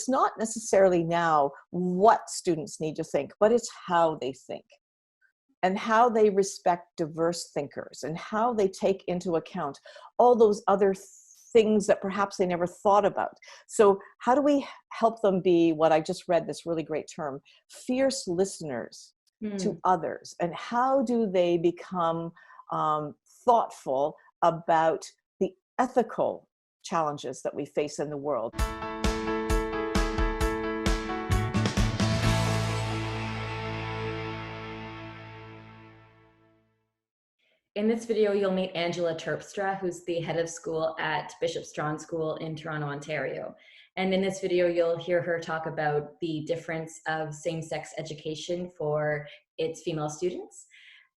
it's not necessarily now what students need to think, but it's how they think and how they respect diverse thinkers and how they take into account all those other things that perhaps they never thought about. So how do we help them be, what I just read, this really great term, fierce listeners to others? And how do they become thoughtful about the ethical challenges that we face in the world? In this video, you'll meet Angela Terpstra, who's the head of school at Bishop Strachan School in Toronto, Ontario. And in this video, you'll hear her talk about the difference of same-sex education for its female students.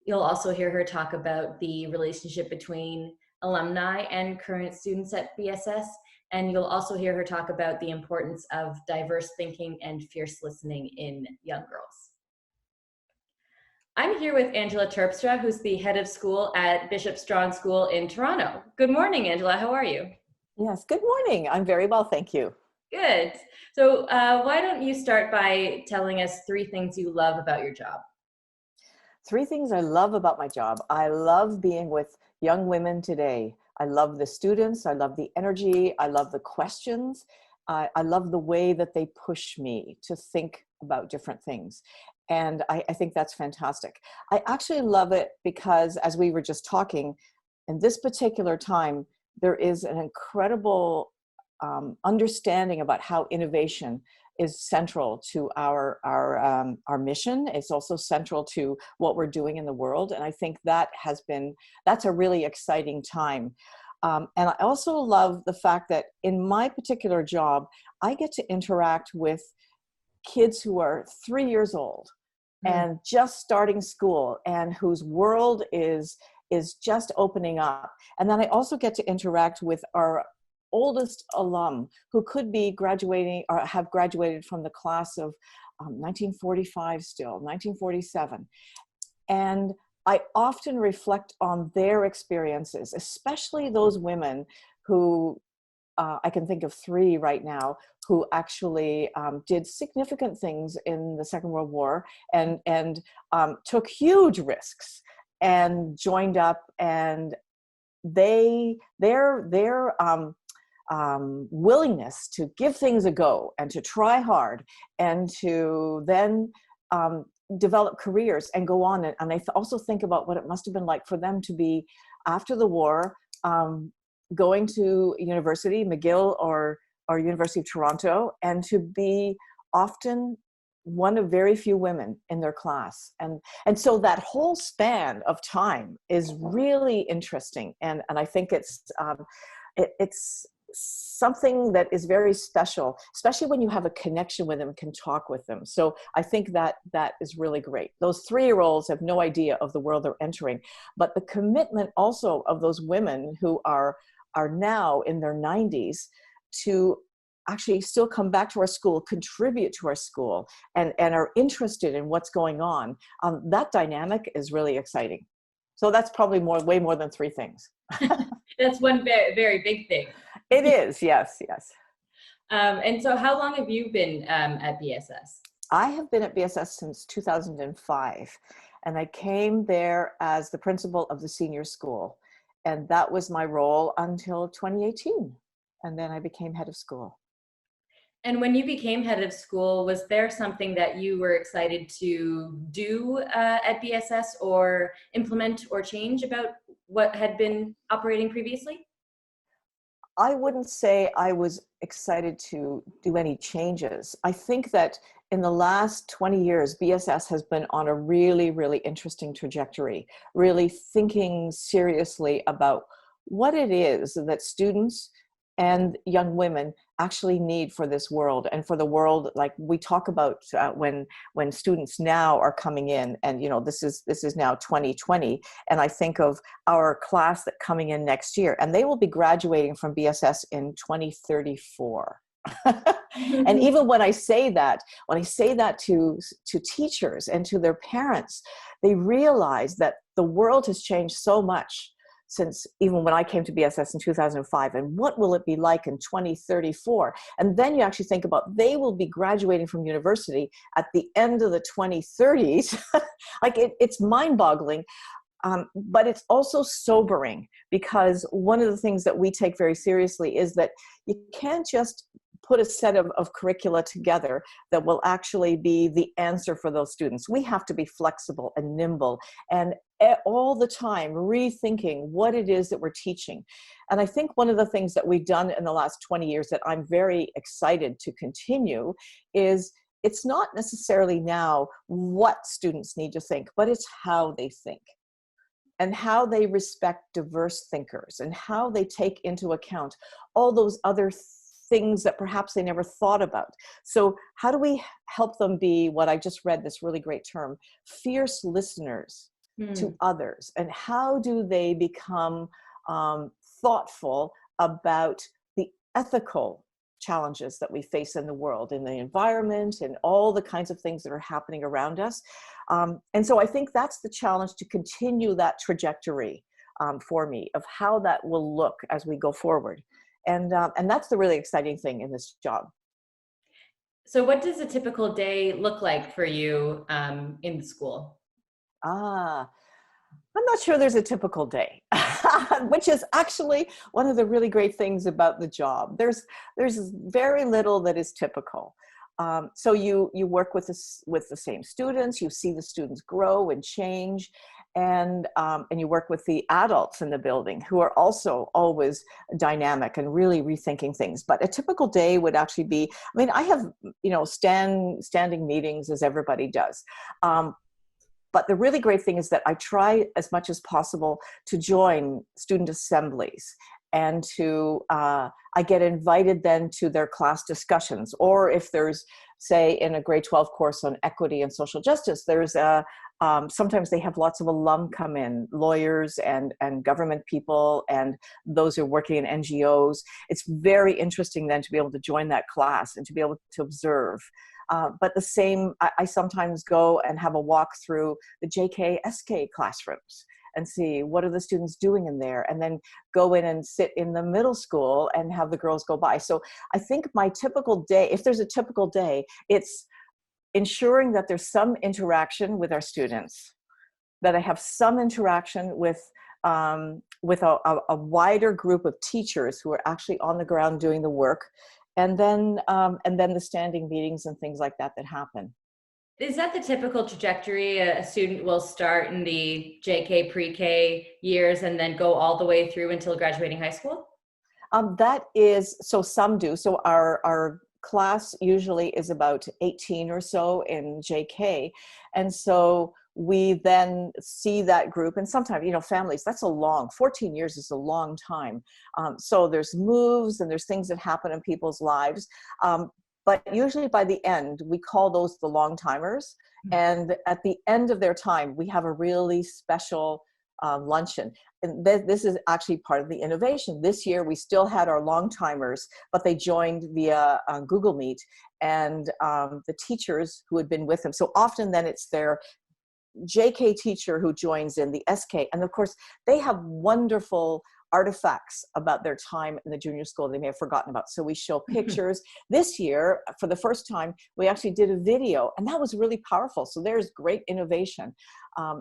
You'll also hear her talk about the relationship between alumni and current students at BSS. And you'll also hear her talk about the importance of diverse thinking and fierce listening in young girls. I'm here with Angela Terpstra, who's the head of school at Bishop Strachan School in Toronto. Good morning, Angela. How are you? Yes, good morning. I'm very well, thank you. Good. So why don't you start by telling us 3 things you love about your job? 3 things I love about my job. I love being with young women today. I love the students. I love the energy. I love the questions. I love the way that they push me to think about different things. And I think that's fantastic. I actually love it because, as we were just talking, in this particular time, there is an incredible understanding about how innovation is central to our mission. It's also central to what we're doing in the world. And I think that's a really exciting time. And I also love the fact that in my particular job, I get to interact with kids who are 3 years old and just starting school and whose world is just opening up. And then I also get to interact with our oldest alum who could be graduating or have graduated from the class of 1945 still, 1947. And I often reflect on their experiences, especially those women who, I can think of 3 right now, who actually did significant things in the Second World War and took huge risks and joined up, and their willingness to give things a go and to try hard and to then develop careers and go on. And I also think about what it must have been like for them to be, after the war, going to university, McGill or University of Toronto, and to be often one of very few women in their class. And so that whole span of time is really interesting. And I think it's something that is very special, especially when you have a connection with them, can talk with them. So I think that is really great. Those 3-year-olds have no idea of the world they're entering, but the commitment also of those women who are now in their 90s to actually still come back to our school, contribute to our school, and are interested in what's going on. That dynamic is really exciting. So that's probably way more than 3 things. That's one very, very big thing. It is, yes, yes. And so how long have you been at BSS? I have been at BSS since 2005, and I came there as the principal of the senior school. And that was my role until 2018. And then I became head of school. And when you became head of school, was there something that you were excited to do at BSS or implement or change about what had been operating previously? I wouldn't say I was excited to do any changes. I think that in the last 20 years, BSS has been on a really, really interesting trajectory, really thinking seriously about what it is that students and young women actually need for this world, and for the world, like we talk about when students now are coming in, and this is now 2020, and I think of our class that coming in next year, and they will be graduating from BSS in 2034. And even when I say that to teachers and to their parents, they realize that the world has changed so much since even when I came to BSS in 2005, and what will it be like in 2034? And then you actually think about, they will be graduating from university at the end of the 2030s. Like it's mind-boggling. But it's also sobering, because one of the things that we take very seriously is that you can't just put a set of curricula together that will actually be the answer for those students. We have to be flexible and nimble and all the time rethinking what it is that we're teaching. And I think one of the things that we've done in the last 20 years that I'm very excited to continue is, it's not necessarily now what students need to think, but it's how they think, and how they respect diverse thinkers, and how they take into account all those other things that perhaps they never thought about. So how do we help them be, what I just read, this really great term, fierce listeners to others? And how do they become thoughtful about the ethical challenges that we face in the world, in the environment, and all the kinds of things that are happening around us? And so I think that's the challenge, to continue that trajectory for me, of how that will look as we go forward. And that's the really exciting thing in this job. So what does a typical day look like for you in the school? I'm not sure there's a typical day, which is actually one of the really great things about the job. There's very little that is typical. So you work with the same students, you see the students grow and change, and you work with the adults in the building, who are also always dynamic and really rethinking things. But a typical day would actually be, I mean, I have, standing meetings, as everybody does. But the really great thing is that I try as much as possible to join student assemblies, and I get invited then to their class discussions. Or if there's, say, in a grade 12 course on equity and social justice, there's sometimes they have lots of alum come in, lawyers and government people, and those who are working in NGOs. It's very interesting then to be able to join that class and to be able to observe. But the same, I sometimes go and have a walk through the JK, SK classrooms and see what are the students doing in there, and then go in and sit in the middle school and have the girls go by. So I think my typical day, if there's a typical day, it's ensuring that there's some interaction with our students, that I have some interaction with a wider group of teachers who are actually on the ground doing the work, and then the standing meetings and things like that happen. Is that the typical trajectory? A student will start in the JK pre-K years and then go all the way through until graduating high school? That is, so some do. So our class usually is about 18 or so in JK. And so we then see that group, and sometimes, families, that's 14 years is a long time. So there's moves and there's things that happen in people's lives. But usually by the end, we call those the long timers. And at the end of their time, we have a really special luncheon. And this is actually part of the innovation. This year, we still had our long timers, but they joined via Google Meet, and the teachers who had been with them. So often then it's their JK teacher who joins in the SK. And of course, they have wonderful artifacts about their time in the junior school they may have forgotten about. So we show pictures. This year, for the first time, we actually did a video, and that was really powerful. So there's great innovation.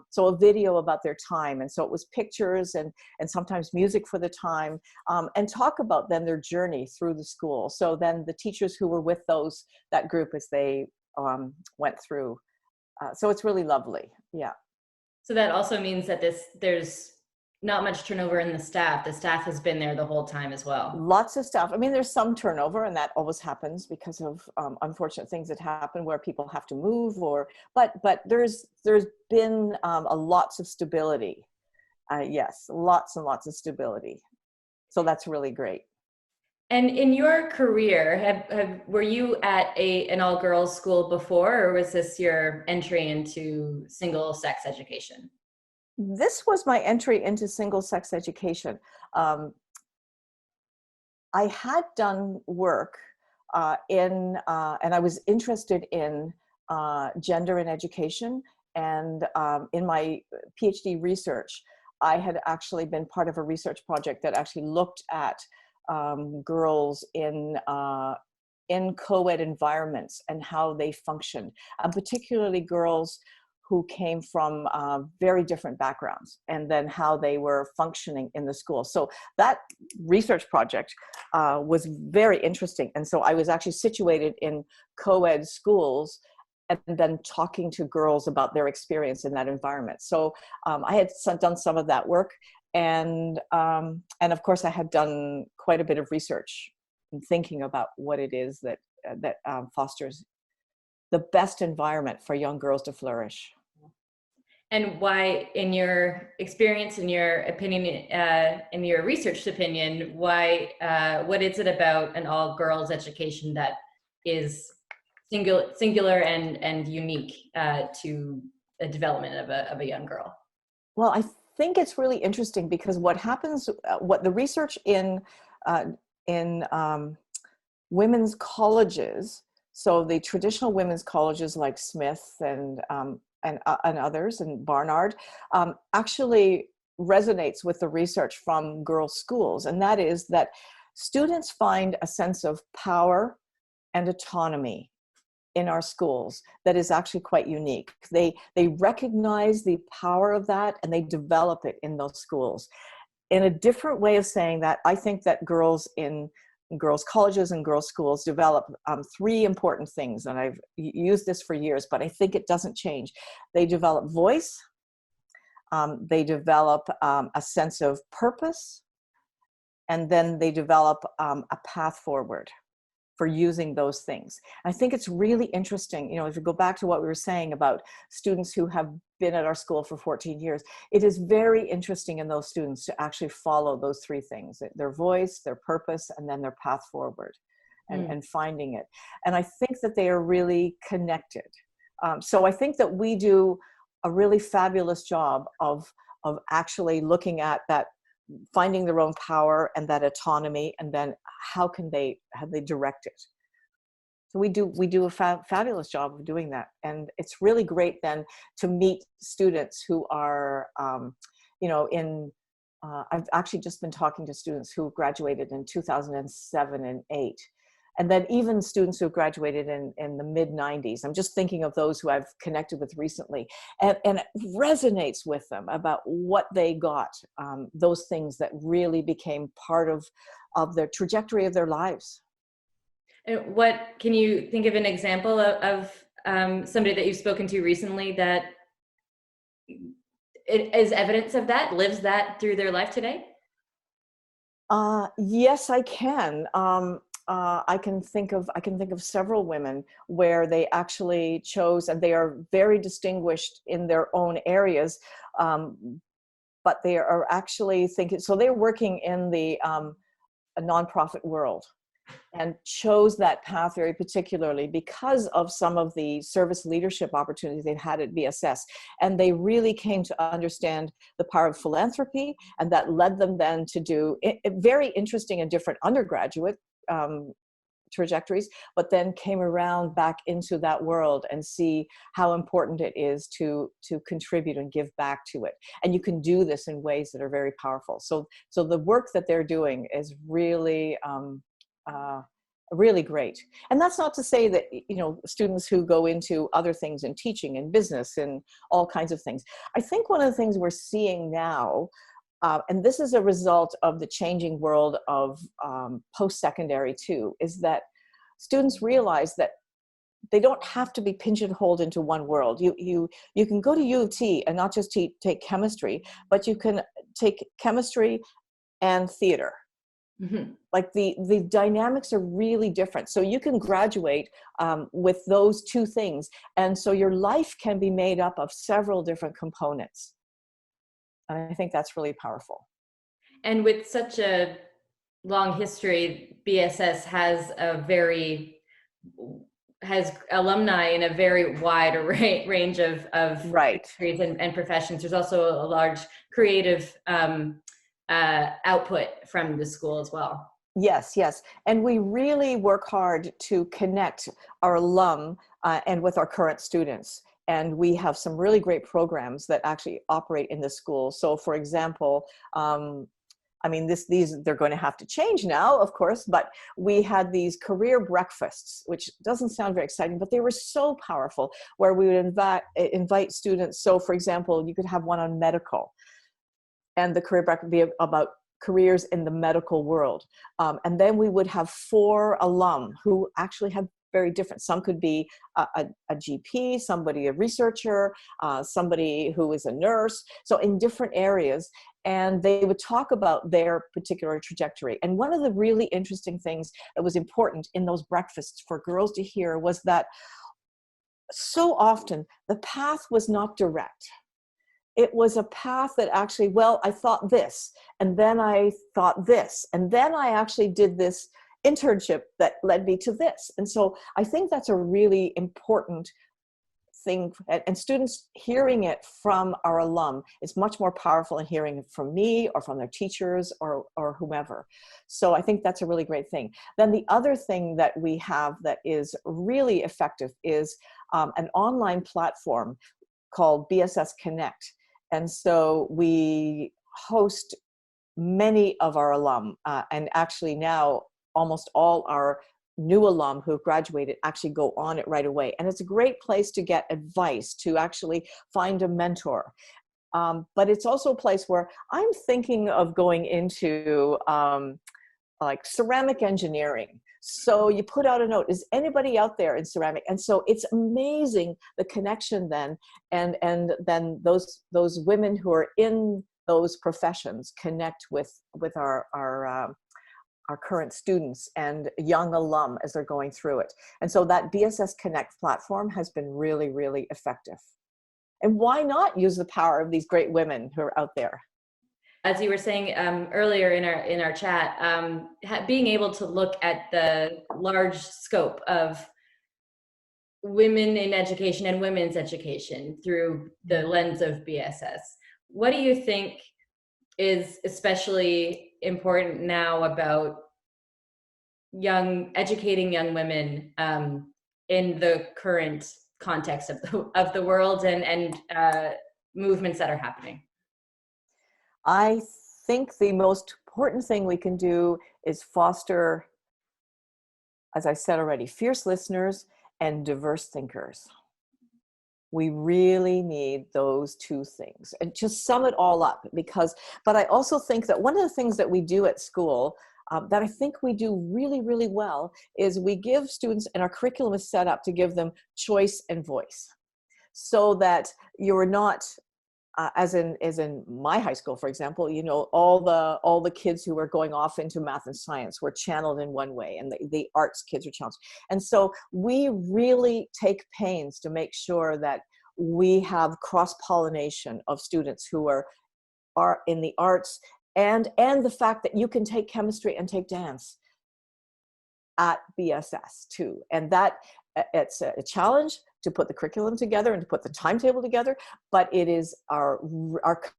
So a video about their time. And so it was pictures and sometimes music for the time, and talk about then their journey through the school. So then the teachers who were with that group as they went through. So it's really lovely. Yeah. So that also means that there's not much turnover in the staff. The staff has been there the whole time as well. Lots of staff. I mean, there's some turnover, and that always happens because of unfortunate things that happen where people have to move, but there's been lots of stability. Yes, lots and lots of stability. So that's really great. And in your career, were you at an all-girls school before, or was this your entry into single-sex education? This was my entry into single-sex education. I had done work and I was interested in gender in education, and in my PhD research, I had actually been part of a research project that actually looked at girls in co-ed environments and how they functioned, particularly girls who came from very different backgrounds, and then how they were functioning in the school. So that research project was very interesting. And so I was actually situated in co-ed schools and then talking to girls about their experience in that environment. So I had done some of that work. And of course I had done quite a bit of research and thinking about what it is that fosters the best environment for young girls to flourish. And why, in your experience, in your opinion, in your researched opinion, why, what is it about an all girls education that is singular and unique to the development of a young girl? Well, I think it's really interesting because what happens, what the research in women's colleges, so the traditional women's colleges like Smith and others, and Barnard, actually resonates with the research from girls' schools. And that is that students find a sense of power and autonomy in our schools that is actually quite unique. They recognize the power of that and they develop it in those schools. In a different way of saying that, I think that girls in girls' colleges and girls' schools develop three important things, and I've used this for years, but I think it doesn't change. They develop voice, they develop a sense of purpose, and then they develop a path forward for using those things. I think it's really interesting, you know, if you go back to what we were saying about students who have been at our school for 14 years, it is very interesting in those students to actually follow those three things: their voice, their purpose, and then their path forward, and finding it. And I think that they are really connected. So I think that we do a really fabulous job of actually looking at that, finding their own power and that autonomy, and then how they direct it. So we do a fabulous job of doing that. And it's really great then to meet students who are, you know, I've actually just been talking to students who graduated in 2007 and 8. And then even students who graduated in the mid-90s. I'm just thinking of those who I've connected with recently. And it resonates with them about what they got, those things that really became part of their trajectory of their lives. And what, can you think of an example of somebody that you've spoken to recently that it is evidence of that, lives that through their life today? Yes, I can. I can think of several women where they actually chose, and they are very distinguished in their own areas, but they are actually thinking, so they're working in the a nonprofit world, and chose that path very particularly because of some of the service leadership opportunities they've had at BSS. And they really came to understand the power of philanthropy, and that led them then to do very interesting and different undergraduate trajectories, but then came around back into that world and see how important it is to contribute and give back to it. And you can do this in ways that are very powerful. So the work that they're doing is really really great. And that's not to say that, you know, students who go into other things in teaching and business and all kinds of things. I think one of the things we're seeing now, and this is a result of the changing world of post-secondary too, is that students realize that they don't have to be pigeonholed into one world. You can go to U of T and not just take chemistry, but you can take chemistry and theater. Mm-hmm. Like the dynamics are really different. So you can graduate with those two things. And so your life can be made up of several different components. And I think that's really powerful. And with such a long history, BSS has alumni in a very wide range of right. industries and professions. There's also a large creative output from the school as well. Yes, yes. And we really work hard to connect our alum and with our current students. And we have some really great programs that actually operate in the school. So for example, I mean, these they're going to have to change now, of course, but we had these career breakfasts, which doesn't sound very exciting, but they were so powerful, where we would invite students. So for example, you could have one on medical, and the career breakfast would be about careers in the medical world. And then we would have 4 alum who actually have very different. Some could be a GP, somebody a researcher, somebody who is a nurse. So in different areas, and they would talk about their particular trajectory. And one of the really interesting things that was important in those breakfasts for girls to hear was that so often the path was not direct. It was a path that actually, well, I thought this, and then I thought this, and then I actually did this internship that led me to this. And so I think that's a really important thing, and students hearing it from our alum is much more powerful than hearing it from me or from their teachers or whomever. So I think that's a really great thing. Then the other thing that we have that is really effective is an online platform called BSS Connect. And so we host many of our alum, and actually now almost all our new alum who graduated actually go on it right away. And it's a great place to get advice, to actually find a mentor. But it's also a place where I'm thinking of going into like ceramic engineering. So you put out a note, is anybody out there in ceramic? And so it's amazing the connection then, and then those women who are in those professions connect with our current students and young alum as they're going through it. And so that BSS Connect platform has been really, really effective. And why not use the power of these great women who are out there? As you were saying earlier in our chat, being able to look at the large scope of women in education and women's education through the lens of BSS. What do you think is especially important now about educating young women in the current context of the world and movements that are happening? I think the most important thing we can do is foster, as I said already, fierce listeners and diverse thinkers. We really need those 2 things, and just sum it all up, but I also think that one of the things that we do at school that I think we do really, really well is we give students, and our curriculum is set up to give them choice and voice, so that you're not, as in my high school, for example, you know, all the kids who were going off into math and science were channeled in one way, and the arts kids were challenged. And so we really take pains to make sure that we have cross-pollination of students who are in the arts, and the fact that you can take chemistry and take dance at BSS too. And that it's a challenge to put the curriculum together and to put the timetable together, but it is our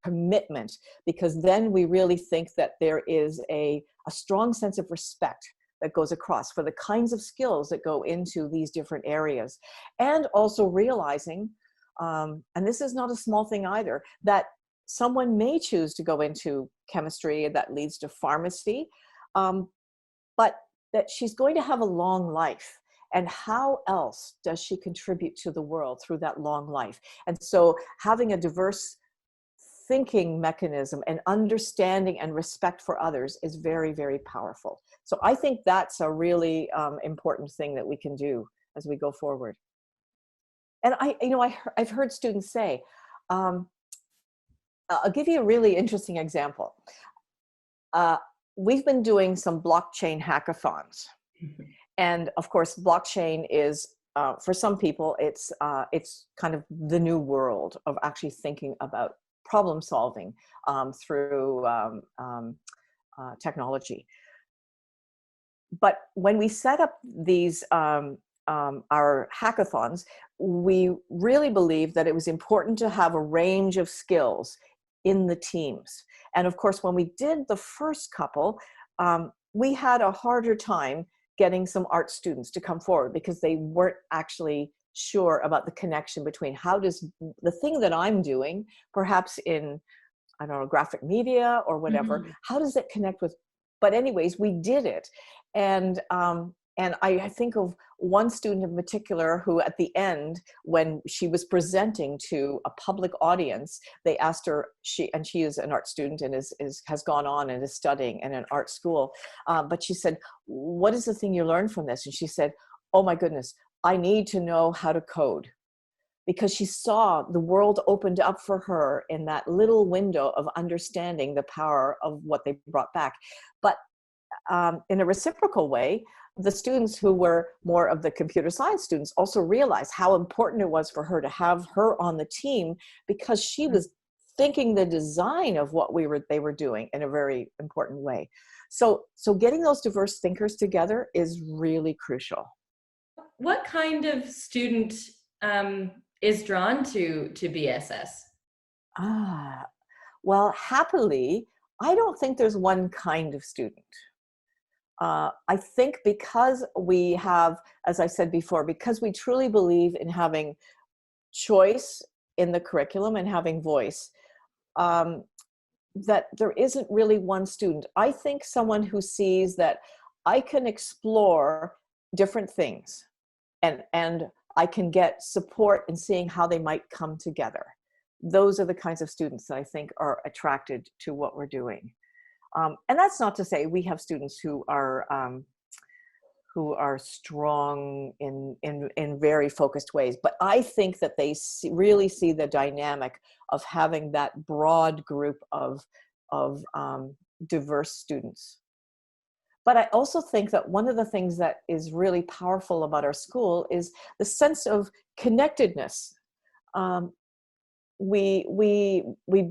commitment, because then we really think that there is a strong sense of respect that goes across for the kinds of skills that go into these different areas. And also realizing, and this is not a small thing either, that someone may choose to go into chemistry that leads to pharmacy, but that she's going to have a long life. And how else does she contribute to the world through that long life? And so having a diverse thinking mechanism and understanding and respect for others is very, very powerful. So I think that's a really important thing that we can do as we go forward. And I've heard students say, I'll give you a really interesting example. We've been doing some blockchain hackathons. And of course, blockchain is, for some people, it's kind of the new world of actually thinking about problem solving through technology. But when we set up these our hackathons, we really believed that it was important to have a range of skills in the teams. And of course, when we did the first couple, we had a harder time getting some art students to come forward because they weren't actually sure about the connection between how does the thing that I'm doing, perhaps in, I don't know, graphic media or whatever, how does it connect with, but anyways, we did it. And I think of one student in particular who at the end, when she was presenting to a public audience, they asked her, she is an art student and has gone on and is studying in an art school. But she said, what is the thing you learned from this? And she said, oh my goodness, I need to know how to code. Because she saw the world opened up for her in that little window of understanding the power of what they brought back. But in a reciprocal way, the students who were more of the computer science students also realized how important it was for her to have her on the team, because she was thinking the design of what they were doing in a very important way. So getting those diverse thinkers together is really crucial. What kind of student is drawn to BSS? Well, happily, I don't think there's one kind of student. I think because we have, as I said before, because we truly believe in having choice in the curriculum and having voice, that there isn't really one student. I think someone who sees that I can explore different things and I can get support in seeing how they might come together. Those are the kinds of students that I think are attracted to what we're doing. And that's not to say we have students who are strong in very focused ways, but I think that they really see the dynamic of having that broad group of diverse students. But I also think that one of the things that is really powerful about our school is the sense of connectedness. We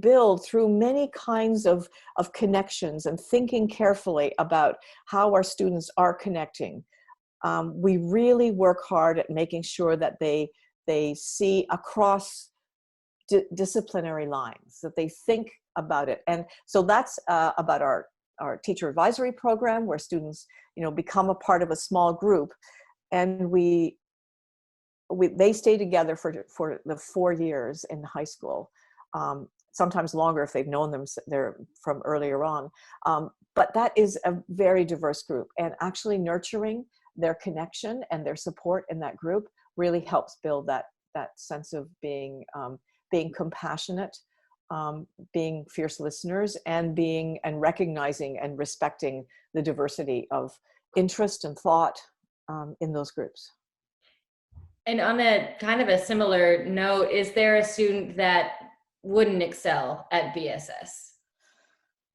build through many kinds of connections and thinking carefully about how our students are connecting. We really work hard at making sure that they see across disciplinary lines, that they think about it. And so that's about our teacher advisory program, where students, become a part of a small group, and they stay together for the 4 years in high school, sometimes longer if they've known them they're from earlier on. But that is a very diverse group, and actually nurturing their connection and their support in that group really helps build that sense of being compassionate, being fierce listeners, and recognizing and respecting the diversity of interest and thought in those groups. And on a kind of a similar note, is there a student that wouldn't excel at BSS?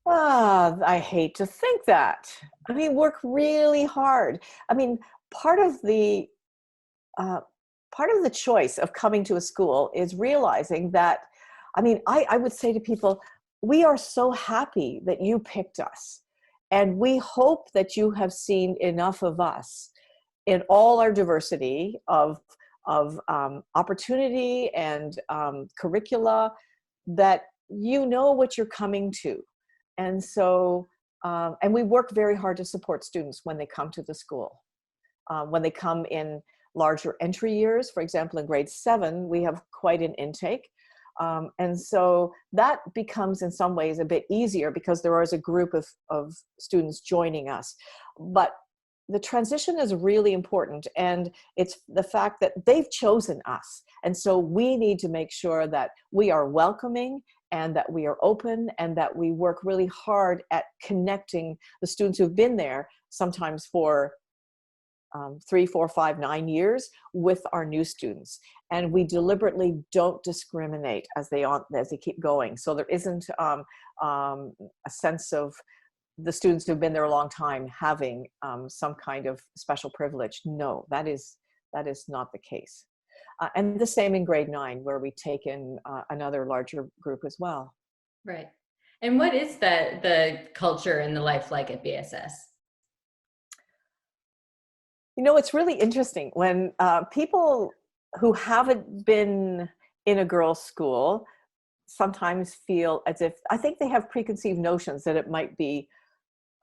I hate to think that. I mean, work really hard. I mean, part of the choice of coming to a school is realizing that, I would say to people, we are so happy that you picked us. And we hope that you have seen enough of us in all our diversity of opportunity and curricula, that you know what you're coming to. And so, and we work very hard to support students when they come to the school. When they come in larger entry years, for example, in grade 7, we have quite an intake. And so that becomes in some ways a bit easier because there is a group of students joining us. But the transition is really important, and it's the fact that they've chosen us. And so we need to make sure that we are welcoming and that we are open and that we work really hard at connecting the students who've been there sometimes for 3, 4, 5, 9 years with our new students. And we deliberately don't discriminate as they keep going. So there isn't a sense of the students who've been there a long time having some kind of special privilege. No, that is not the case. And the same in grade 9, where we take in another larger group as well. Right. And what is the culture and the life like at BSS? It's really interesting when people who haven't been in a girls' school sometimes feel as if, I think they have preconceived notions that it might be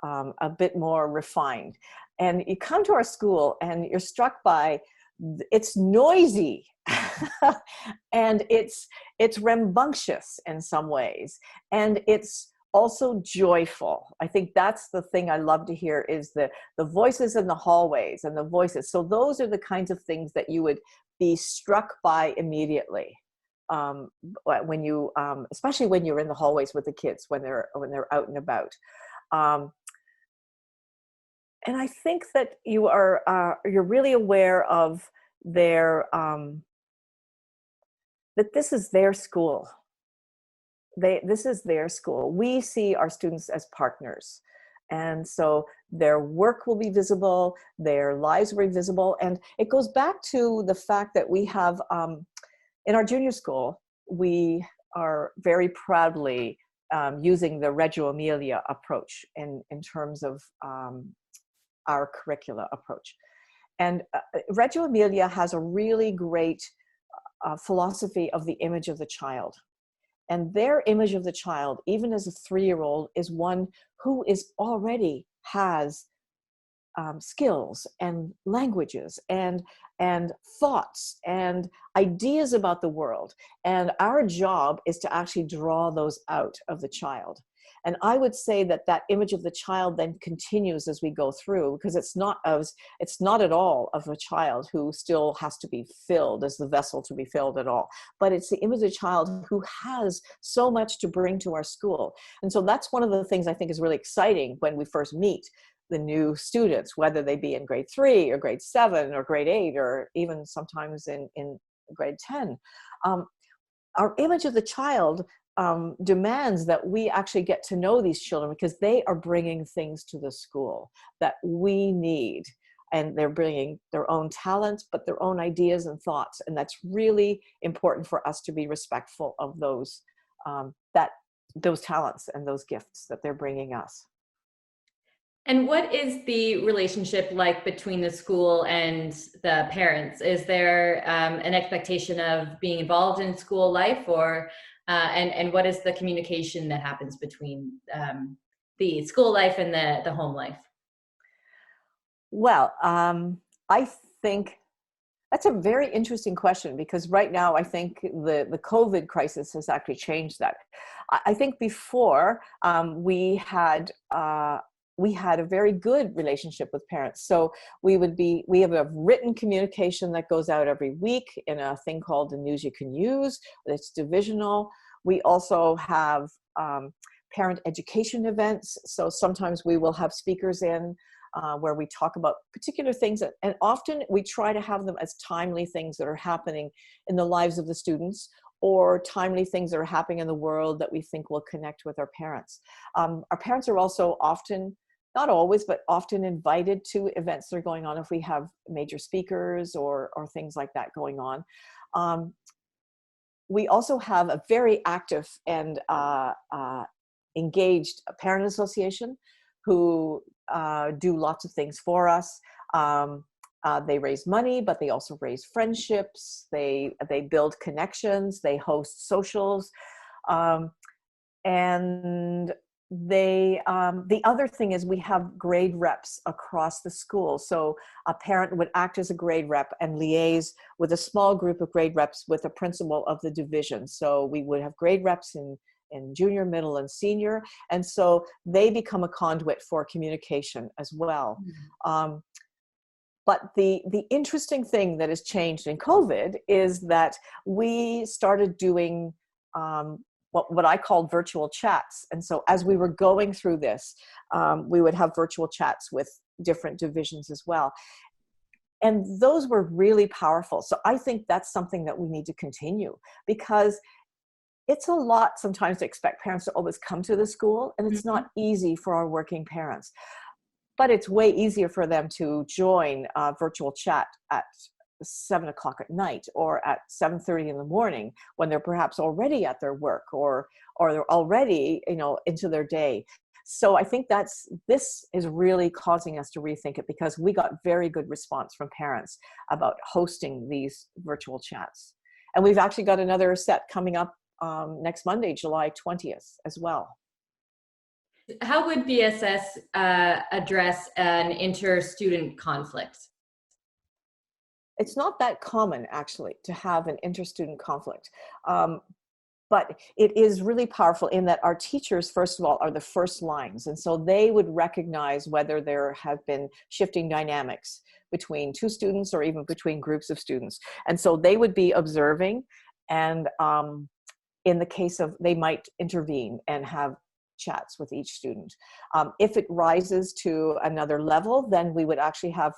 a bit more refined. And you come to our school and you're struck by It's noisy and it's rambunctious in some ways, and it's also joyful. I think that's the thing I love to hear, is the voices in the hallways and the voices. So those are the kinds of things that you would be struck by immediately, when you, especially when you're in the hallways with the kids, when they're out and about. And I think that you're really aware of their, that this is their school. This is their school. We see our students as partners. And so their work will be visible, their lives will be visible. And it goes back to the fact that we have, in our junior school, we are very proudly using the Reggio Emilia approach in terms of our curricula approach. And Reggio Emilia has a really great philosophy of the image of the child. And their image of the child, even as a 3-year-old, is one who already has skills and languages and thoughts and ideas about the world. And our job is to actually draw those out of the child. And I would say that that image of the child then continues as we go through, because it's not at all of a child who still has to be filled, as the vessel to be filled at all. But it's the image of the child who has so much to bring to our school. And so that's one of the things I think is really exciting when we first meet the new students, whether they be in grade 3 or grade 7 or grade 8, or even sometimes in grade 10. Our image of the child demands that we actually get to know these children, because they are bringing things to the school that we need. And they're bringing their own talents, but their own ideas and thoughts. And that's really important for us to be respectful of those talents and those gifts that they're bringing us. And what is the relationship like between the school and the parents? Is there an expectation of being involved in school life, or and what is the communication that happens between the school life and the home life? Well, I think that's a very interesting question, because right now I think the COVID crisis has actually changed that. I think before we had a very good relationship with parents. So we have a written communication that goes out every week in a thing called the News You Can Use. It's divisional. We also have parent education events. So sometimes we will have speakers in where we talk about particular things, and often we try to have them as timely things that are happening in the lives of the students, or timely things that are happening in the world that we think will connect with our parents. Our parents are also often, not always, but often invited to events that are going on if we have major speakers or things like that going on. We also have a very active and engaged parent association who do lots of things for us. They raise money, but they also raise friendships. They build connections. They host socials. And the other thing is we have grade reps across the school. So a parent would act as a grade rep and liaise with a small group of grade reps with the principal of the division. So we would have grade reps in junior, middle, and senior. And so they become a conduit for communication as well. Mm-hmm. But the interesting thing that has changed in COVID is that we started doing what I called virtual chats. And so as we were going through this, we would have virtual chats with different divisions as well. And those were really powerful. So I think that's something that we need to continue, because it's a lot sometimes to expect parents to always come to the school, and it's mm-hmm. not easy for our working parents. But it's way easier for them to join a virtual chat at 7 o'clock at night, or at 7:30 in the morning, when they're perhaps already at their work, or they're already, into their day. So I think this is really causing us to rethink it, because we got very good response from parents about hosting these virtual chats. And we've actually got another set coming up next Monday, July 20th as well. How would BSS address an inter-student conflict? It's not that common, actually, to have an inter-student conflict. But it is really powerful in that our teachers, first of all, are the first lines. And so they would recognize whether there have been shifting dynamics between two students or even between groups of students. And so they would be observing, and in the case of, they might intervene and have chats with each student. If it rises to another level, then we would actually have,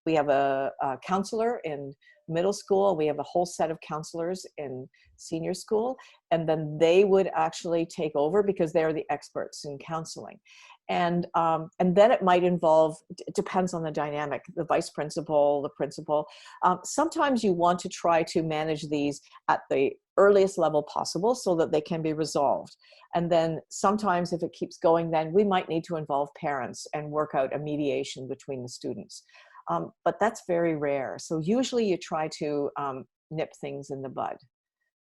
we have a counselor in middle school, we have a whole set of counselors in senior school, and then they would actually take over because they're the experts in counseling. And then it might involve, it depends on the dynamic, the vice principal, the principal. Sometimes you want to try to manage these at the earliest level possible so that they can be resolved. And then sometimes if it keeps going, then we might need to involve parents and work out a mediation between the students. But that's very rare. So usually you try to nip things in the bud.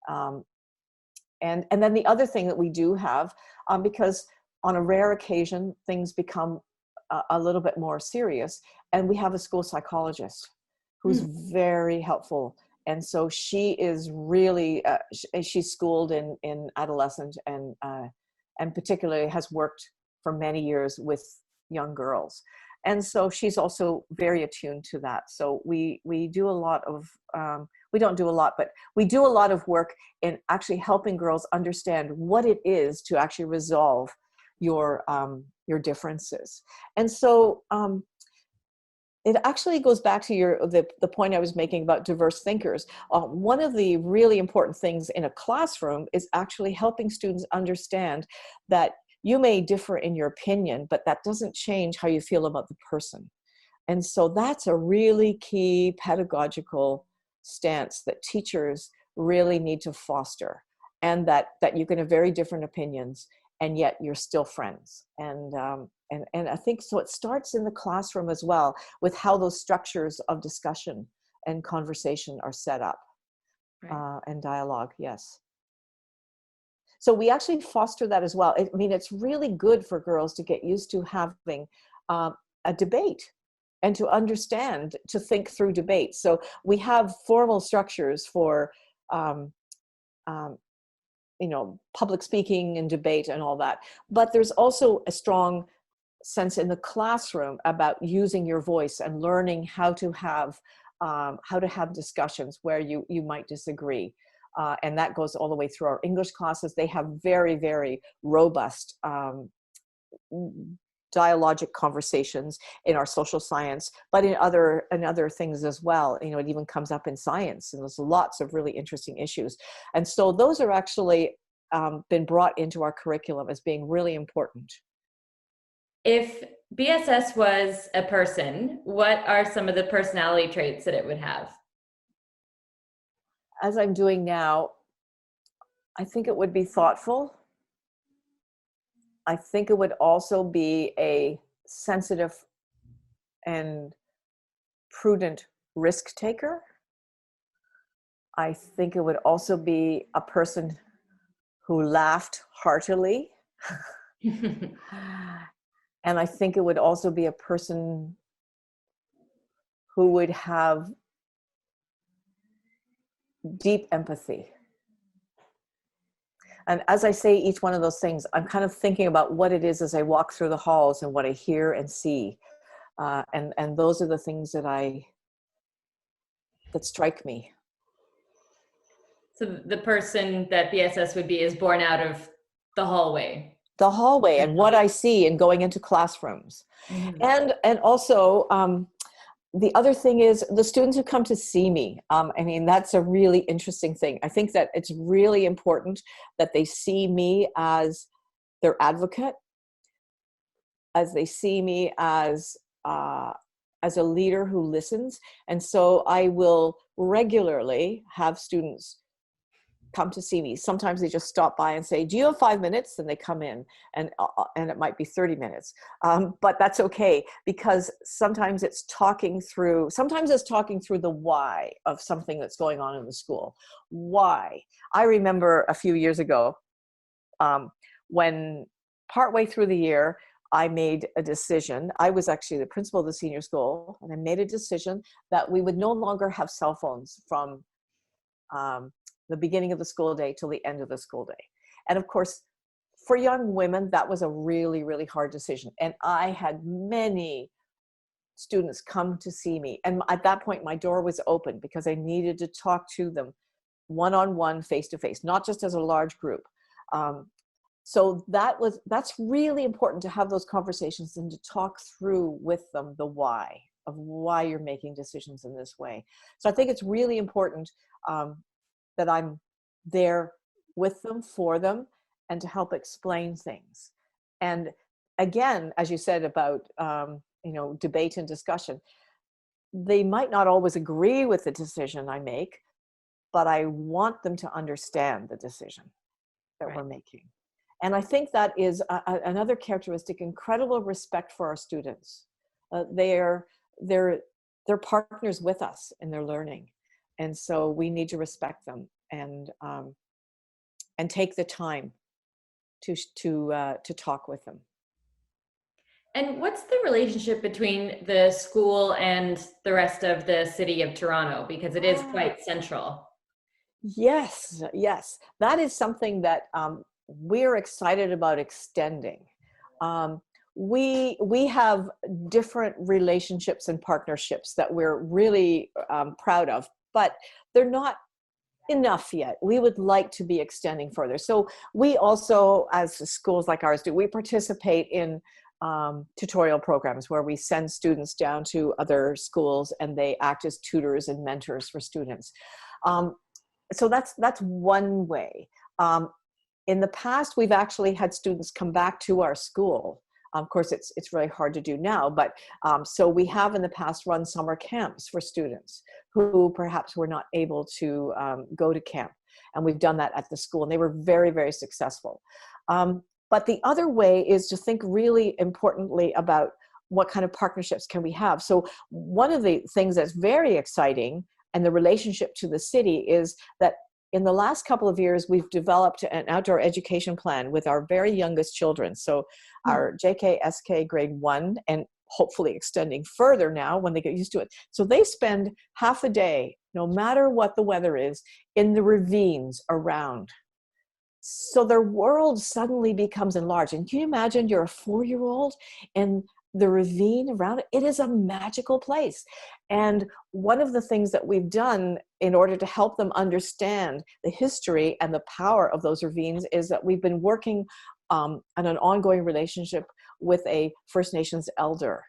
And then the other thing that we do have, because on a rare occasion, things become a little bit more serious, and we have a school psychologist who's very helpful. And so she is really, she's schooled in adolescent and particularly has worked for many years with young girls. And so she's also very attuned to that. So we do a lot of, we don't do a lot, but we do a lot of work in actually helping girls understand what it is to actually resolve your differences. And so it actually goes back to the point I was making about diverse thinkers. One of the really important things in a classroom is actually helping students understand that you may differ in your opinion, but that doesn't change how you feel about the person. And so that's a really key pedagogical stance that teachers really need to foster, and that you can have very different opinions and yet you're still friends. And I think so it starts in the classroom as well, with how those structures of discussion and conversation are set up. Right. And dialogue, yes. So we actually foster that as well. I mean, it's really good for girls to get used to having a debate and to understand, to think through debate. So we have formal structures for, you know, public speaking and debate and all that. But there's also a strong sense in the classroom about using your voice and learning how to have discussions where you might disagree. And that goes all the way through our English classes. They have very, very robust dialogic conversations in our social science, but in other things as well. You know, it even comes up in science, and there's lots of really interesting issues. And so those are actually been brought into our curriculum as being really important. If BSS was a person, what are some of the personality traits that it would have? As I'm doing now, I think it would be thoughtful. I think it would also be a sensitive and prudent risk taker. I think it would also be a person who laughed heartily. And I think it would also be a person who would have deep empathy. And as I say each one of those things, I'm kind of thinking about what it is as I walk through the halls and what I hear and see. And those are the things that strike me. So the person that BSS would be is born out of the hallway. The hallway and what I see and going into classrooms. Mm-hmm. And also, the other thing is the students who come to see me. I mean, that's a really interesting thing. I think that it's really important that they see me as their advocate, as they see me as a leader who listens. And so I will regularly have students come to see me. Sometimes they just stop by and say, do you have 5 minutes? And they come in, and it might be 30 minutes. But that's okay, because sometimes it's talking through the why of something that's going on in the school. Why? I remember a few years ago, when partway through the year, I made a decision. I was actually the principal of the senior school, and I made a decision that we would no longer have cell phones from the beginning of the school day till the end of the school day. And of course, for young women, that was a really, really hard decision. And I had many students come to see me. And at that point, my door was open because I needed to talk to them one-on-one, face-to-face, not just as a large group. So that's really important to have those conversations and to talk through with them the why of why you're making decisions in this way. So I think it's really important that I'm there with them, for them, and to help explain things. And again, as you said about debate and discussion, they might not always agree with the decision I make, but I want them to understand the decision that Right. we're making. And I think that is another characteristic: incredible respect for our students. They're partners with us in their learning, and so we need to respect them and take the time to talk with them. And what's the relationship between the school and the rest of the city of Toronto? Because it is quite central. Yes, yes. That is something that we're excited about extending. We have different relationships and partnerships that we're really proud of, but they're not enough yet. We would like to be extending further. So we also, as schools like ours do, we participate in tutorial programs where we send students down to other schools and they act as tutors and mentors for students. So that's one way. In the past, we've actually had students come back to our school. Of course, it's really hard to do now, but so we have in the past run summer camps for students who perhaps were not able to go to camp. And we've done that at the school, and they were very, very successful. But the other way is to think really importantly about what kind of partnerships can we have. So one of the things that's very exciting and the relationship to the city is that in the last couple of years, we've developed an outdoor education plan with our very youngest children. So our JK, SK grade 1, and hopefully extending further now when they get used to it. So they spend half a day, no matter what the weather is, in the ravines around. So their world suddenly becomes enlarged. And can you imagine you're a 4-year-old and the ravine around it? It is a magical place. And one of the things that we've done in order to help them understand the history and the power of those ravines is that we've been working on an ongoing relationship with a First Nations elder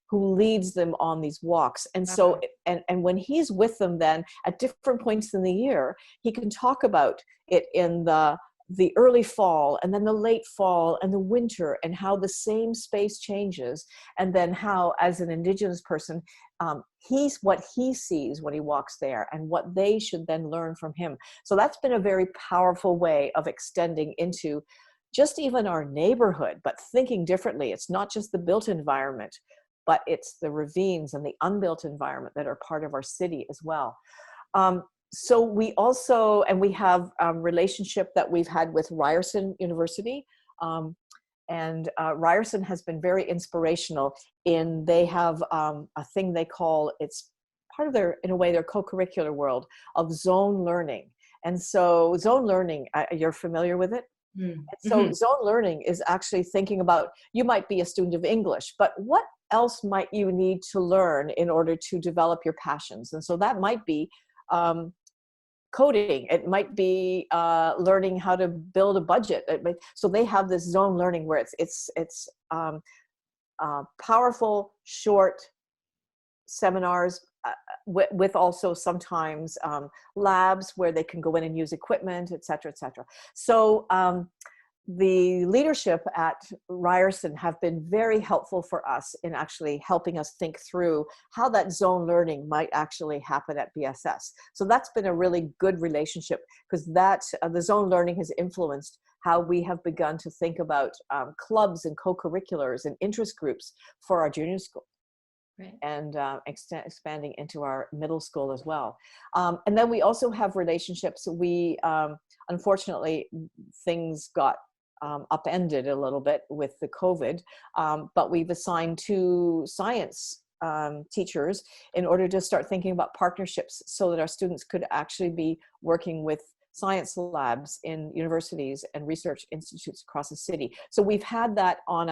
who leads them on these walks. And so, and when he's with them then at different points in the year, he can talk about it in the early fall and then the late fall and the winter, and how the same space changes, and then how, as an Indigenous person, he's what he sees when he walks there and what they should then learn from him. So that's been a very powerful way of extending into just even our neighborhood, but thinking differently. It's not just the built environment, but it's the ravines and the unbuilt environment that are part of our city as well. So we also, and we have a relationship that we've had with Ryerson University. And Ryerson has been very inspirational in, they have a thing they call, it's part of their, in a way, their co-curricular world of zone learning. And so zone learning, you're familiar with it? Mm-hmm. So zone learning is actually thinking about, you might be a student of English, but what else might you need to learn in order to develop your passions? And so that might be coding. It might be learning how to build a budget. So they have this zone learning where it's powerful, short seminars with also sometimes labs where they can go in and use equipment, et cetera, et cetera. So the leadership at Ryerson have been very helpful for us in actually helping us think through how that zone learning might actually happen at BSS. So that's been a really good relationship, because that the zone learning has influenced how we have begun to think about clubs and co-curriculars and interest groups for our junior school. Right. And expanding into our middle school as well. And then we also have relationships. We, unfortunately, things got upended a little bit with the COVID, but we've assigned 2 science teachers in order to start thinking about partnerships so that our students could actually be working with science labs in universities and research institutes across the city. So we've had that on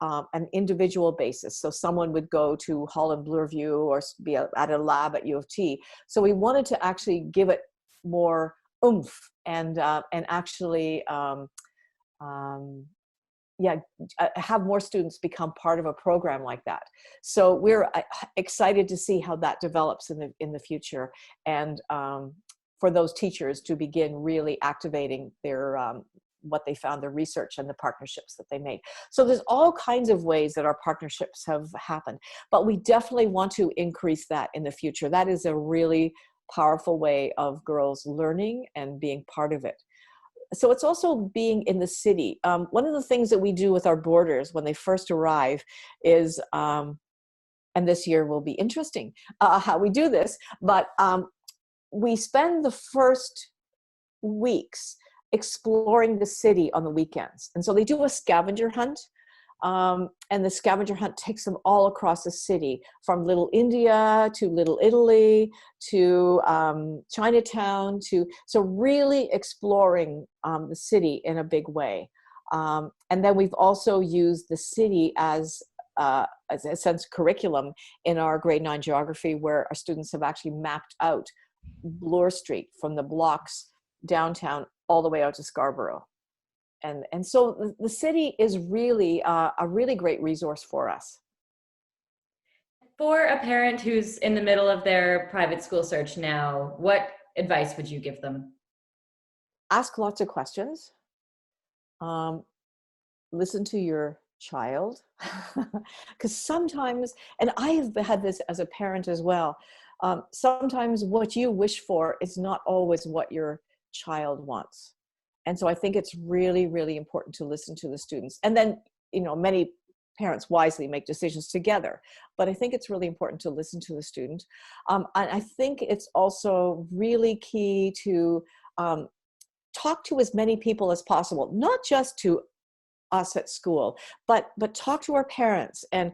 an individual basis. So someone would go to Holland Bloorview or be at a lab at U of T. So we wanted to actually give it more oomph and actually have more students become part of a program like that. So we're excited to see how that develops in the future, and for those teachers to begin really activating their what they found, their research and the partnerships that they made. So there's all kinds of ways that our partnerships have happened, but we definitely want to increase that in the future. That is a really powerful way of girls learning and being part of it. So it's also being in the city. One of the things that we do with our boarders when they first arrive is, and this year will be interesting how we do this, but we spend the first weeks exploring the city on the weekends. And so they do a scavenger hunt. And the scavenger hunt takes them all across the city, from Little India to Little Italy to Chinatown, so really exploring the city in a big way. And then we've also used the city as a sense curriculum in our grade 9 geography, where our students have actually mapped out Bloor Street from the blocks downtown all the way out to Scarborough. And so the city is really a really great resource for us. For a parent who's in the middle of their private school search now, what advice would you give them? Ask lots of questions. Listen to your child. Because sometimes, and I have had this as a parent as well, sometimes what you wish for is not always what your child wants. And so I think it's really, really important to listen to the students. And then, many parents wisely make decisions together. But I think it's really important to listen to the student. And I think it's also really key to talk to as many people as possible, not just to us at school, but talk to our parents and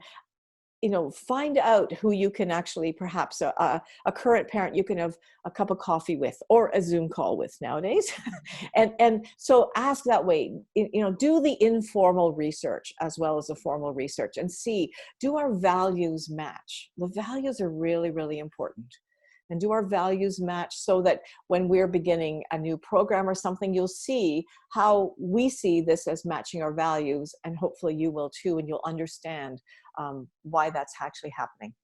find out who you can actually, perhaps a current parent you can have a cup of coffee with or a Zoom call with nowadays. and so ask that way, do the informal research as well as the formal research, and see, do our values match? The values are really, really important. And do our values match, so that when we're beginning a new program or something, you'll see how we see this as matching our values, and hopefully you will too, and you'll understand why that's actually happening.